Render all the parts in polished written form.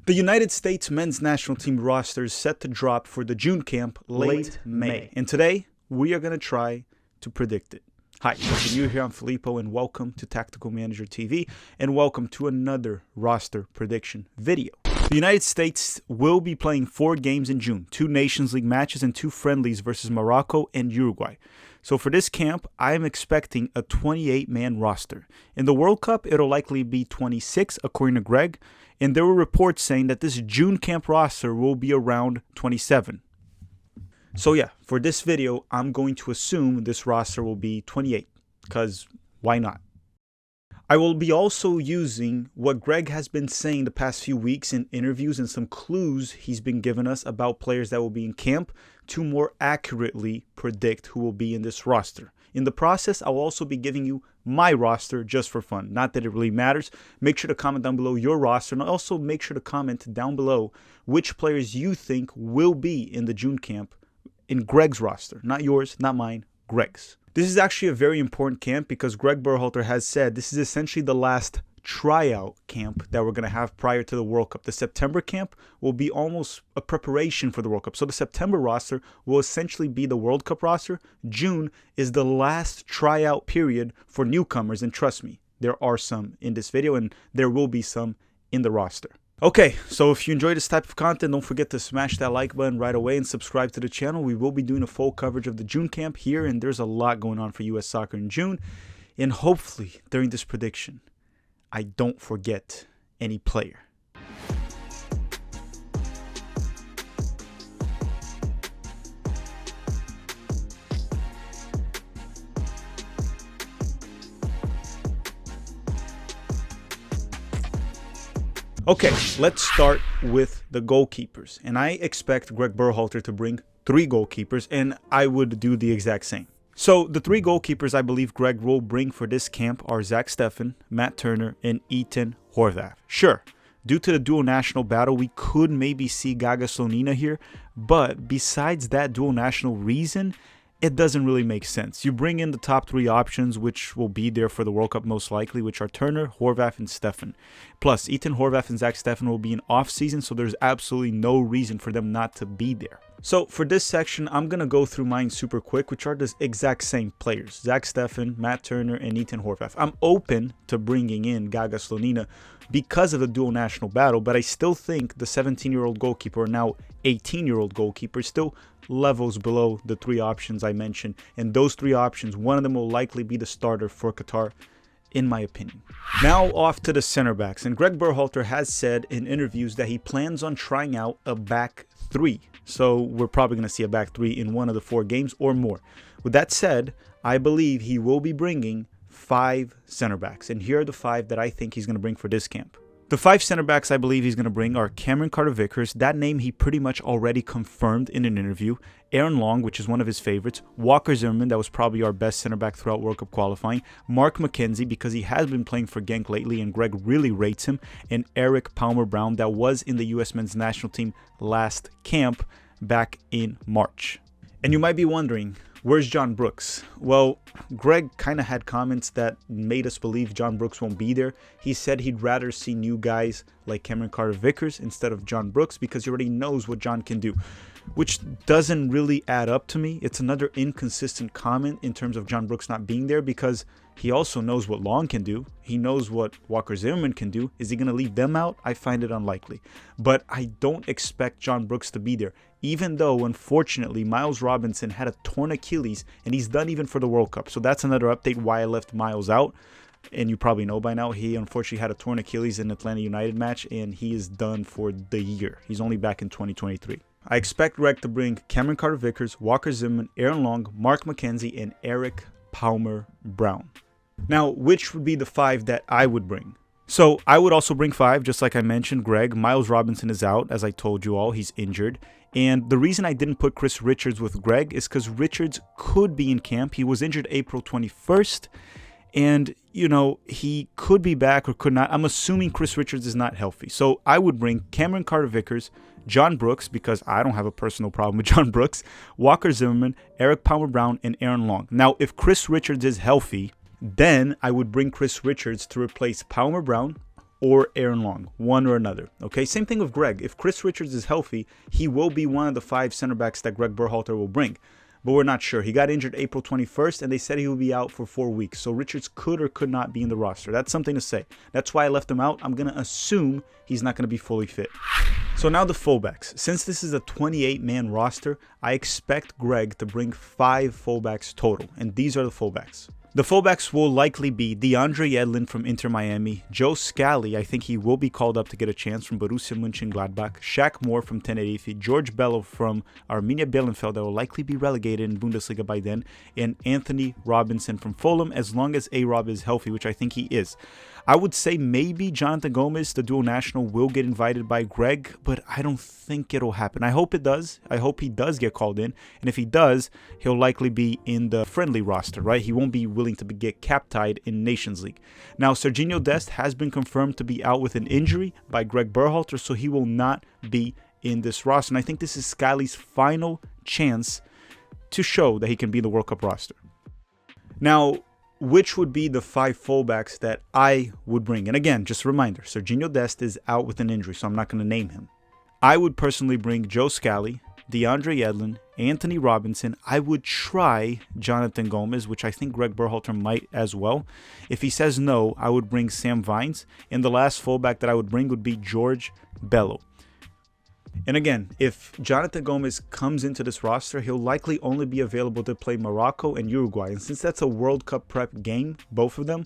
The United States men's national team roster is set to drop for the June camp late May. And today, we are going to try to predict it. Hi, if you're new here, I'm Filippo, and welcome to Tactical Manager TV, and welcome to another roster prediction video. The United States will be playing 4 games in June, 2 Nations League matches and 2 friendlies versus Morocco and Uruguay. So for this camp, I am expecting a 28-man roster. In the World Cup, it'll likely be 26, according to Gregg, and there were reports saying that this June camp roster will be around 27. So yeah, for this video, I'm going to assume this roster will be 28, because why not? I will be also using what Gregg has been saying the past few weeks in interviews and some clues he's been giving us about players that will be in camp to more accurately predict who will be in this roster. In the process, I will also be giving you my roster just for fun. Not that it really matters. Make sure to comment down below your roster, and also make sure to comment down below which players you think will be in the June camp in Gregg's roster. Not yours, not mine, Gregg's. This is actually a very important camp because Gregg Berhalter has said this is essentially the last tryout camp that we're going to have prior to the World Cup. The September camp will be almost a preparation for the World Cup. So the September roster will essentially be the World Cup roster. June is the last tryout period for newcomers, and trust me, there are some in this video and there will be some in the roster. Okay, so if you enjoy this type of content, don't forget to smash that like button right away and subscribe to the channel. We will be doing a full coverage of the June camp here, and there's a lot going on for US soccer in June. And hopefully, during this prediction, I don't forget any player. Okay, let's start with the goalkeepers. And I expect Gregg Berhalter to bring 3 goalkeepers, and I would do the exact same. So the 3 goalkeepers I believe Gregg will bring for this camp are Zach Steffen, Matt Turner, and Ethan Horvath. Sure, due to the dual national battle, we could maybe see Gaga Slonina here, but besides that dual national reason, it doesn't really make sense. You bring in the top 3 options, which will be there for the World Cup most likely, which are Turner, Horvath, and Steffen. Plus, Ethan Horvath and Zach Steffen will be in off-season, so there's absolutely no reason for them not to be there. So for this section, I'm going to go through mine super quick, which are the exact same players. Zach Steffen, Matt Turner, and Ethan Horvath. I'm open to bringing in Gaga Slonina because of the dual national battle, but I still think the 17-year-old goalkeeper, or now 18-year-old goalkeeper, still levels below the 3 options I mentioned. And those 3 options, one of them will likely be the starter for Qatar, in my opinion. Now off to the center backs. And Gregg Berhalter has said in interviews that he plans on trying out a back 3. So we're probably going to see a back 3 in one of the 4 games or more. With that said, I believe he will be bringing 5 center backs. And here are the 5 that I think he's going to bring for this camp. The 5 center backs I believe he's going to bring are Cameron Carter-Vickers. That name he pretty much already confirmed in an interview. Aaron Long, which is one of his favorites. Walker Zimmerman, that was probably our best center back throughout World Cup qualifying. Mark McKenzie, because he has been playing for Genk lately and Gregg really rates him. And Eric Palmer-Brown, that was in the US men's national team last camp back in March. And you might be wondering, where's John Brooks? Well, Gregg kind of had comments that made us believe John Brooks won't be there. He said he'd rather see new guys like Cameron Carter-Vickers instead of John Brooks because he already knows what John can do, which doesn't really add up to me. It's another inconsistent comment in terms of John Brooks not being there because he also knows what Long can do. He knows what Walker Zimmerman can do. Is he going to leave them out? I find it unlikely. But I don't expect John Brooks to be there, even though, unfortunately, Miles Robinson had a torn Achilles, and he's done even for the World Cup. So that's another update why I left Miles out. And you probably know by now, he unfortunately had a torn Achilles in the Atlanta United match, and he is done for the year. He's only back in 2023. I expect Gregg to bring Cameron Carter-Vickers, Walker Zimmerman, Aaron Long, Mark McKenzie, and Eric Palmer-Brown. Now, which would be the 5 that I would bring? So I would also bring 5, just like I mentioned, Gregg. Miles Robinson is out, as I told you all. He's injured. And the reason I didn't put Chris Richards with Gregg is because Richards could be in camp. He was injured April 21st. And, you know, he could be back or could not. I'm assuming Chris Richards is not healthy. So I would bring Cameron Carter-Vickers, John Brooks, because I don't have a personal problem with John Brooks, Walker Zimmerman, Eric Palmer-Brown, and Aaron Long. Now, if Chris Richards is healthy, then I would bring Chris Richards to replace Palmer-Brown, or Aaron Long, one or another. Okay, same thing with Gregg. If Chris Richards is healthy, he will be one of the 5 center backs that Gregg Berhalter will bring. But we're not sure. He got injured April 21st, and they said he will be out for 4 weeks. So Richards could or could not be in the roster. That's something to say. That's why I left him out. I'm going to assume he's not going to be fully fit. So now the fullbacks. Since this is a 28-man roster, I expect Gregg to bring 5 fullbacks total. And these are the fullbacks. The fullbacks will likely be DeAndre Yedlin from Inter Miami, Joe Scally, I think he will be called up to get a chance from Borussia Mönchengladbach, Shaq Moore from Tenerife, George Bello from Arminia Bielefeld that will likely be relegated in Bundesliga by then, and Anthony Robinson from Fulham as long as A-Rob is healthy, which I think he is. I would say maybe Jonathan Gomez, the dual national, will get invited by Gregg, but I don't think it'll happen. I hope it does. I hope he does get called in, and if he does, he'll likely be in the friendly roster, right? He won't be willing to get cap-tied in Nations League. Now, Serginho Dest has been confirmed to be out with an injury by Gregg Berhalter, so he will not be in this roster. And I think this is Scally's final chance to show that he can be in the World Cup roster. Now, which would be the 5 fullbacks that I would bring? And again, just a reminder, Serginho Dest is out with an injury, so I'm not going to name him. I would personally bring Joe Scally, DeAndre Yedlin, Anthony Robinson. I would try Jonathan Gomez, which I think Gregg Berhalter might as well. If he says no, I would bring Sam Vines. And the last fullback that I would bring would be George Bello. And again, if Jonathan Gomez comes into this roster, he'll likely only be available to play Morocco and Uruguay. And since that's a World Cup prep game, both of them,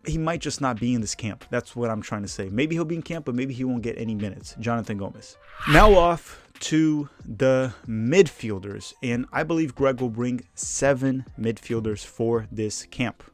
he might just not be in this camp. That's what I'm trying to say. Maybe he'll be in camp, but maybe he won't get any minutes. Jonathan Gomez. Now off to the midfielders. And I believe Gregg will bring 7 midfielders for this camp.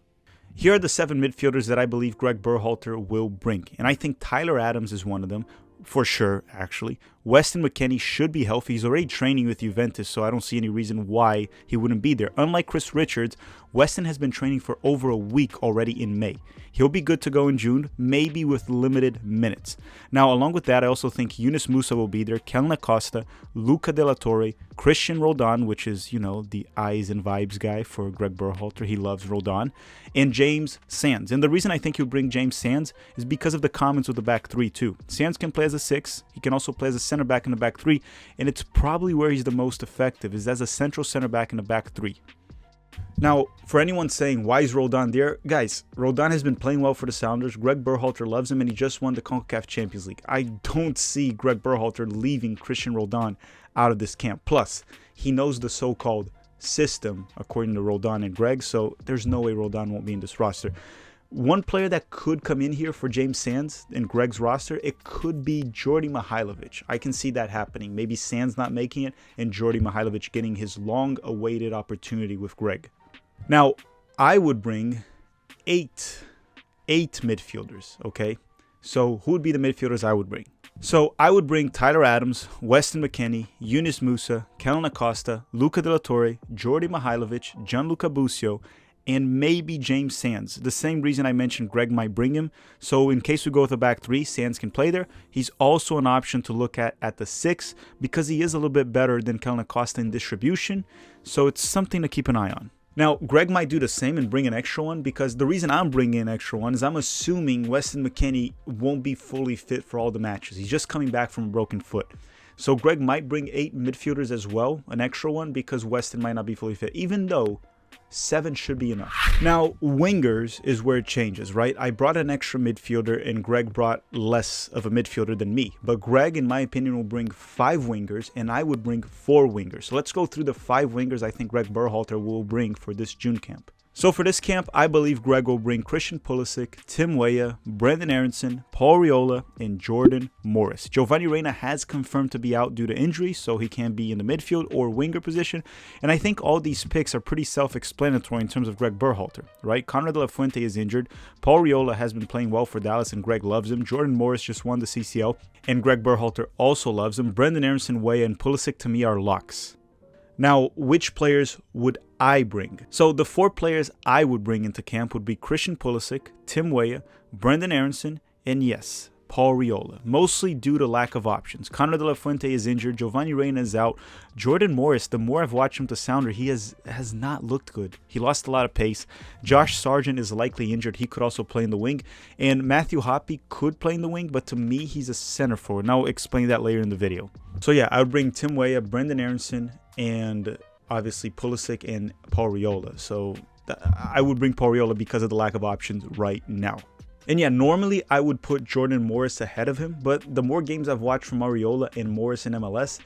Here are the 7 midfielders that I believe Gregg Berhalter will bring. And I think Tyler Adams is one of them. For sure, actually. Weston McKennie should be healthy. He's already training with Juventus, so I don't see any reason why he wouldn't be there. Unlike Chris Richards, Weston has been training for over a week already in May. He'll be good to go in June, maybe with limited minutes. Now, along with that, I also think Yunus Musa will be there, Kellen Acosta, Luca De La Torre, Christian Roldan, which is, you know, the eyes and vibes guy for Gregg Berhalter. He loves Roldan. And James Sands. And the reason I think he'll bring James Sands is because of the comments with the back 3 too. Sands can play as a 6. He can also play as a center back in the back 3. And it's probably where he's the most effective, is as a central center back in the back 3. Now, for anyone saying, why is Roldan there? Guys, Roldan has been playing well for the Sounders. Gregg Berhalter loves him, and he just won the CONCACAF Champions League. I don't see Gregg Berhalter leaving Christian Roldan out of this camp. Plus, he knows the so-called system, according to Roldan and Gregg, so there's no way Roldan won't be in this roster. One player that could come in here for James Sands in Gregg's roster, it could be Djordje Mihailovic. I can see that happening. Maybe Sands not making it and Djordje Mihailovic getting his long-awaited opportunity with Gregg. Now, I would bring eight midfielders, okay? So who would be the midfielders I would bring? So I would bring Tyler Adams, Weston McKennie, Yunus Musa, Kellen Acosta, Luca De La Torre, Djordje Mihailovic, Gianluca Busio, and maybe James Sands. The same reason I mentioned Gregg might bring him. So in case we go with a back 3, Sands can play there. He's also an option to look at the 6 because he is a little bit better than Kellen Acosta in distribution. So it's something to keep an eye on. Now, Gregg might do the same and bring an extra one because the reason I'm bringing an extra one is I'm assuming Weston McKennie won't be fully fit for all the matches. He's just coming back from a broken foot. So Gregg might bring 8 midfielders as well, an extra one, because Weston might not be fully fit, even though 7 should be enough. Now, wingers is where it changes, right? I brought an extra midfielder and Gregg brought less of a midfielder than me. But Gregg, in my opinion, will bring 5 wingers and I would bring 4 wingers. So let's go through the 5 wingers I think Gregg Berhalter will bring for this June camp. So for this camp, I believe Gregg will bring Christian Pulisic, Tim Weah, Brendan Aronson, Paul Riola, and Jordan Morris. Giovanni Reina has confirmed to be out due to injury, so he can be in the midfield or winger position. And I think all these picks are pretty self-explanatory in terms of Gregg Berhalter, right? Conrad de la Fuente is injured. Paul Riola has been playing well for Dallas, and Gregg loves him. Jordan Morris just won the CCL, and Gregg Berhalter also loves him. Brendan Aronson, Weah, and Pulisic to me are locks. Now, which players would I bring? So the 4 players I would bring into camp would be Christian Pulisic, Tim Weah, Brendan Aronson, and yes, Paul Riola, mostly due to lack of options. Connor De La Fuente is injured, Giovanni Reina is out. Jordan Morris, the more I've watched him to Sounder, he has not looked good. He lost a lot of pace. Josh Sargent is likely injured. He could also play in the wing. And Matthew Hoppe could play in the wing, but to me, he's a center forward. And I'll explain that later in the video. So yeah, I would bring Tim Weah, Brendan Aronson, and obviously Pulisic and Paul Riola. So I would bring Paul Riola because of the lack of options right now. And yeah, normally I would put Jordan Morris ahead of him, but the more games I've watched from Areola and Morris in MLS,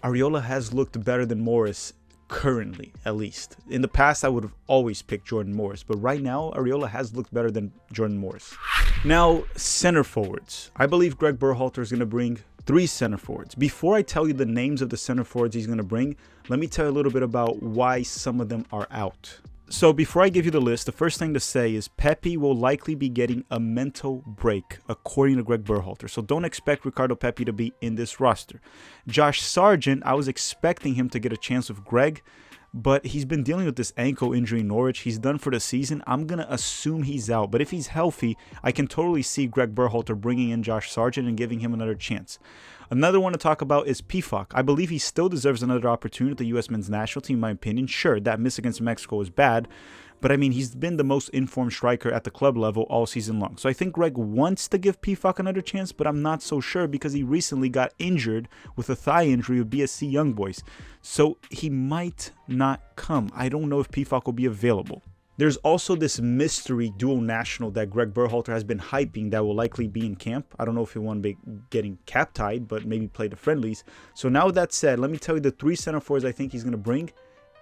Areola has looked better than Morris currently, at least. In the past, I would have always picked Jordan Morris, but right now, Areola has looked better than Jordan Morris. Now, center forwards. I believe Gregg Berhalter is going to bring 3 center forwards. Before I tell you the names of the center forwards he's going to bring, let me tell you a little bit about why some of them are out. So before I give you the list, the first thing to say is Pepe will likely be getting a mental break, according to Gregg Berhalter. So don't expect Ricardo Pepi to be in this roster. Josh Sargent, I was expecting him to get a chance with Greg, but he's been dealing with this ankle injury in Norwich. He's done for the season. I'm going to assume he's out. But if he's healthy, I can totally see Gregg Berhalter bringing in Josh Sargent and giving him another chance. Another one to talk about is Pifak. I believe he still deserves another opportunity at the U.S. men's national team, in my opinion. Sure, that miss against Mexico was bad, but I mean, he's been the most informed striker at the club level all season long. So I think Greg wants to give Pifak another chance, but I'm not so sure because he recently got injured with a thigh injury with BSC Young Boys. So he might not come. I don't know if Pifak will be available. There's also this mystery dual national that Gregg Berhalter has been hyping that will likely be in camp. I don't know if he won't be getting cap tied, but maybe play the friendlies. So now with that said, let me tell you the 3 center forwards I think he's going to bring,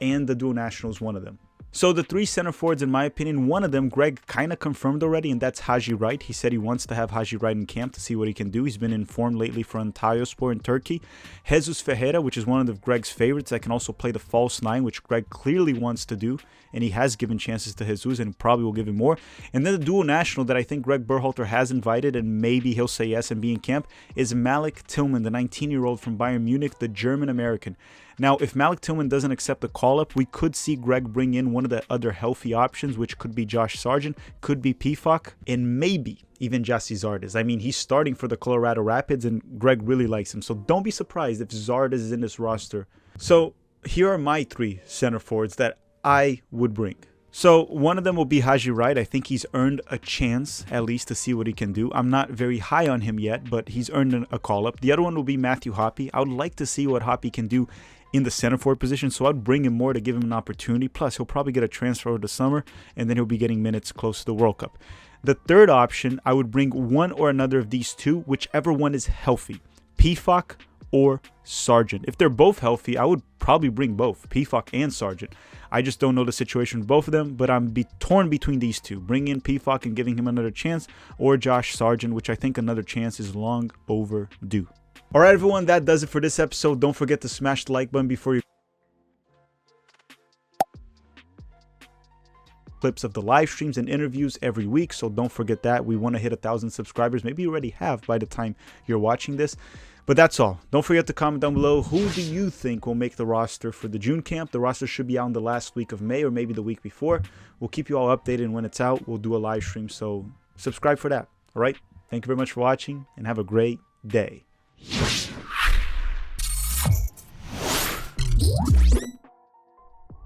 and the dual national is one of them. So the 3 center forwards, in my opinion, one of them, Greg kind of confirmed already, and that's Haji Wright. He said he wants to have Haji Wright in camp to see what he can do. He's been informed lately for Antalyaspor in Turkey. Jesus Ferreira, which is one of Greg's favorites, that can also play the false 9, which Greg clearly wants to do, and he has given chances to Jesus, and probably will give him more. And then the dual national that I think Gregg Berhalter has invited, and maybe he'll say yes and be in camp, is Malik Tillman, the 19-year-old from Bayern Munich, the German-American. Now, if Malik Tillman doesn't accept the call-up, we could see Greg bring in one of the other healthy options, which could be Josh Sargent, could be Pifak, and maybe even Jassy Zardes. I mean, he's starting for the Colorado Rapids, and Greg really likes him. So don't be surprised if Zardes is in this roster. So here are my 3 center forwards that I would bring. So one of them will be Haji Wright. I think he's earned a chance, at least, to see what he can do. I'm not very high on him yet, but he's earned a call-up. The other one will be Matthew Hoppe. I would like to see what Hoppe can do in the center forward position, so I'd bring him more to give him an opportunity. Plus, he'll probably get a transfer over the summer, and then he'll be getting minutes close to the World Cup. The third option, I would bring one or another of these 2, whichever one is healthy, Pifak or Sargent. If they're both healthy, I would probably bring both, Pifak and Sargent. I just don't know the situation with both of them, but I'm torn between these 2. Bring in Pifak and giving him another chance, or Josh Sargent, which I think another chance is long overdue. All right, everyone, that does it for this episode. Don't forget to smash the like button before you clips of the live streams and interviews every week, so don't forget that. We want to hit 1,000 subscribers. Maybe you already have by the time you're watching this, but that's all. Don't forget to comment down below, who do you think will make the roster for the June camp? The roster should be out in the last week of May or maybe the week before. We'll keep you all updated, and when it's out, we'll do a live stream, so subscribe for that. All right, thank you very much for watching, and have a great day.